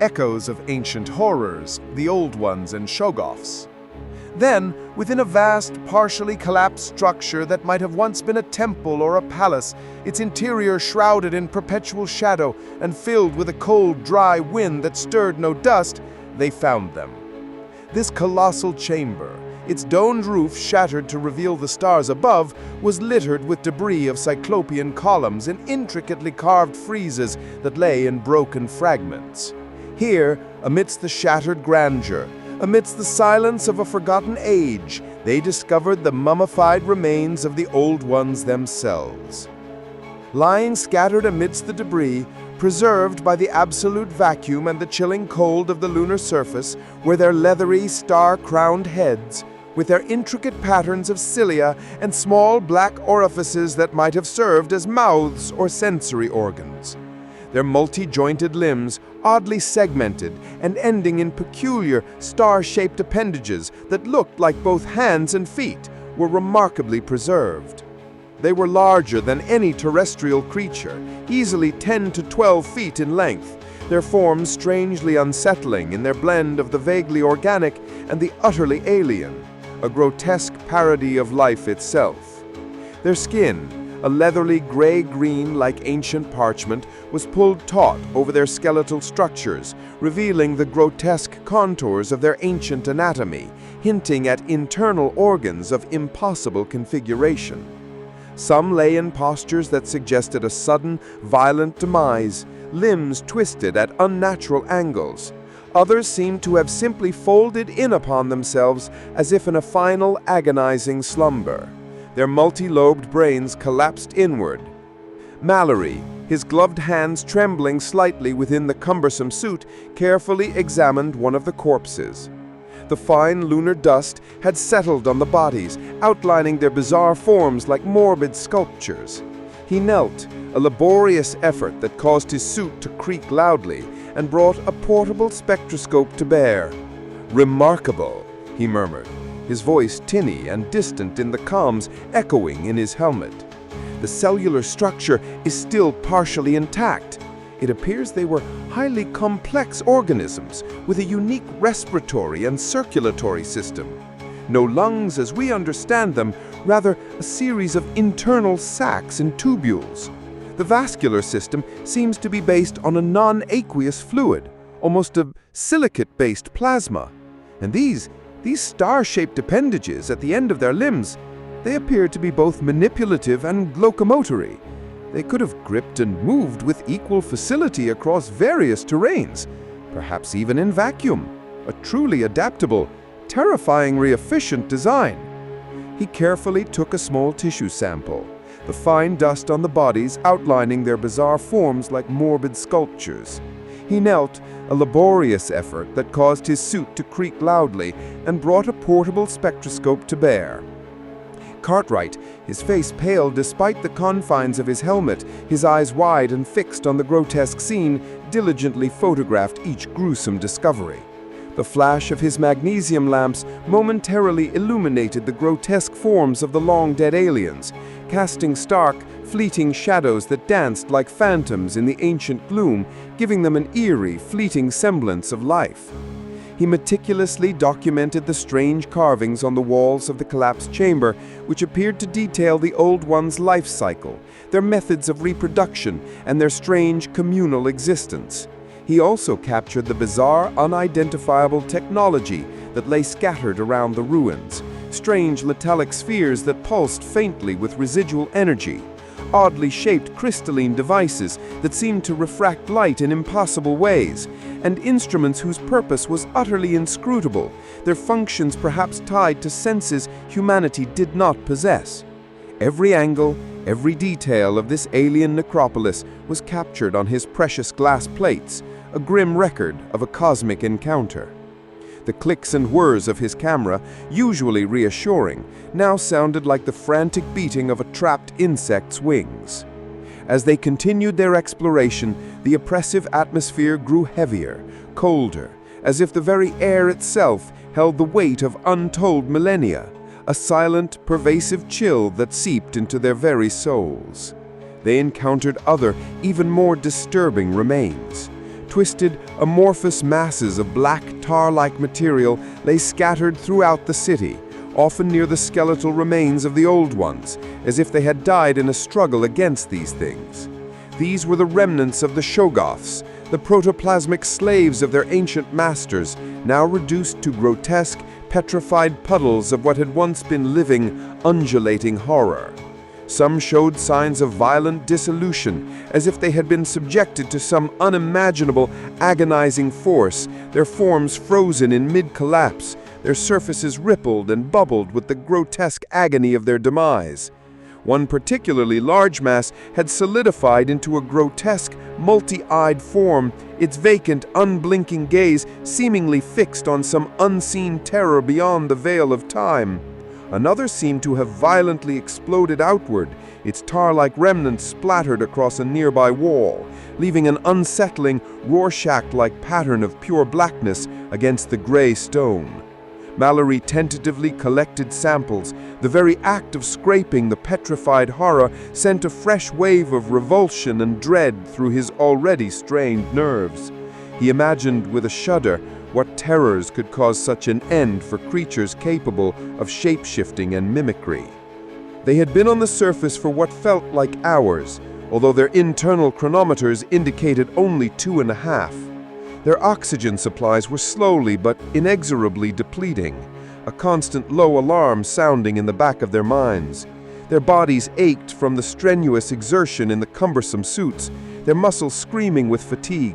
echoes of ancient horrors, the old ones and Shoggoths. Then, within a vast, partially collapsed structure that might have once been a temple or a palace, its interior shrouded in perpetual shadow and filled with a cold, dry wind that stirred no dust, they found them. This colossal chamber, its domed roof shattered to reveal the stars above, was littered with debris of cyclopean columns and intricately carved friezes that lay in broken fragments. Here, amidst the shattered grandeur, amidst the silence of a forgotten age, they discovered the mummified remains of the old ones themselves. Lying scattered amidst the debris, preserved by the absolute vacuum and the chilling cold of the lunar surface, were their leathery, star-crowned heads, with their intricate patterns of cilia and small black orifices that might have served as mouths or sensory organs. Their multi-jointed limbs, oddly segmented and ending in peculiar star-shaped appendages that looked like both hands and feet, were remarkably preserved. They were larger than any terrestrial creature, easily 10 to 12 feet in length, their forms strangely unsettling in their blend of the vaguely organic and the utterly alien, a grotesque parody of life itself. Their skin, a leathery gray-green like ancient parchment, was pulled taut over their skeletal structures, revealing the grotesque contours of their ancient anatomy, hinting at internal organs of impossible configuration. Some lay in postures that suggested a sudden, violent demise, limbs twisted at unnatural angles. Others seemed to have simply folded in upon themselves as if in a final, agonizing slumber. Their multi-lobed brains collapsed inward. Mallory, his gloved hands trembling slightly within the cumbersome suit, carefully examined one of the corpses. The fine lunar dust had settled on the bodies, outlining their bizarre forms like morbid sculptures. He knelt, a laborious effort that caused his suit to creak loudly, and brought a portable spectroscope to bear. "Remarkable," he murmured, his voice tinny and distant in the comms echoing in his helmet. "The cellular structure is still partially intact. It appears they were highly complex organisms with a unique respiratory and circulatory system. No lungs as we understand them, rather a series of internal sacs and tubules. The vascular system seems to be based on a non-aqueous fluid, almost a silicate-based plasma. And these star-shaped appendages at the end of their limbs, they appear to be both manipulative and locomotory. They could have gripped and moved with equal facility across various terrains, perhaps even in vacuum. A truly adaptable, terrifyingly efficient design." He carefully took a small tissue sample, the fine dust on the bodies outlining their bizarre forms like morbid sculptures. He knelt, a laborious effort that caused his suit to creak loudly, and brought a portable spectroscope to bear. Cartwright, his face pale despite the confines of his helmet, his eyes wide and fixed on the grotesque scene, diligently photographed each gruesome discovery. The flash of his magnesium lamps momentarily illuminated the grotesque forms of the long-dead aliens, casting stark, fleeting shadows that danced like phantoms in the ancient gloom, giving them an eerie, fleeting semblance of life. He meticulously documented the strange carvings on the walls of the collapsed chamber, which appeared to detail the old one's life cycle, their methods of reproduction, and their strange communal existence. He also captured the bizarre, unidentifiable technology that lay scattered around the ruins, strange metallic spheres that pulsed faintly with residual energy, oddly shaped crystalline devices that seemed to refract light in impossible ways, and instruments whose purpose was utterly inscrutable, their functions perhaps tied to senses humanity did not possess. Every angle, every detail of this alien necropolis was captured on his precious glass plates, a grim record of a cosmic encounter. The clicks and whirs of his camera, usually reassuring, now sounded like the frantic beating of a trapped insect's wings. As they continued their exploration, the oppressive atmosphere grew heavier, colder, as if the very air itself held the weight of untold millennia, a silent, pervasive chill that seeped into their very souls. They encountered other, even more disturbing remains. Twisted, amorphous masses of black, tar-like material lay scattered throughout the city, often near the skeletal remains of the old ones, as if they had died in a struggle against these things. These were the remnants of the Shoggoths, the protoplasmic slaves of their ancient masters, now reduced to grotesque, petrified puddles of what had once been living, undulating horror. Some showed signs of violent dissolution, as if they had been subjected to some unimaginable, agonizing force, their forms frozen in mid-collapse, their surfaces rippled and bubbled with the grotesque agony of their demise. One particularly large mass had solidified into a grotesque, multi-eyed form, its vacant, unblinking gaze seemingly fixed on some unseen terror beyond the veil of time. Another seemed to have violently exploded outward, its tar-like remnants splattered across a nearby wall, leaving an unsettling, Rorschach-like pattern of pure blackness against the gray stone. Mallory tentatively collected samples. The very act of scraping the petrified horror sent a fresh wave of revulsion and dread through his already strained nerves. He imagined with a shudder what terrors could cause such an end for creatures capable of shape-shifting and mimicry. They had been on the surface for what felt like hours, although their internal chronometers indicated only 2.5. Their oxygen supplies were slowly but inexorably depleting, a constant low alarm sounding in the back of their minds. Their bodies ached from the strenuous exertion in the cumbersome suits, their muscles screaming with fatigue.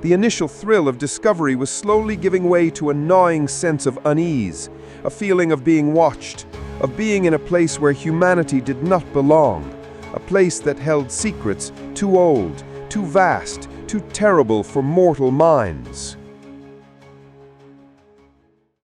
The initial thrill of discovery was slowly giving way to a gnawing sense of unease, a feeling of being watched, of being in a place where humanity did not belong, a place that held secrets too old, too vast, too terrible for mortal minds.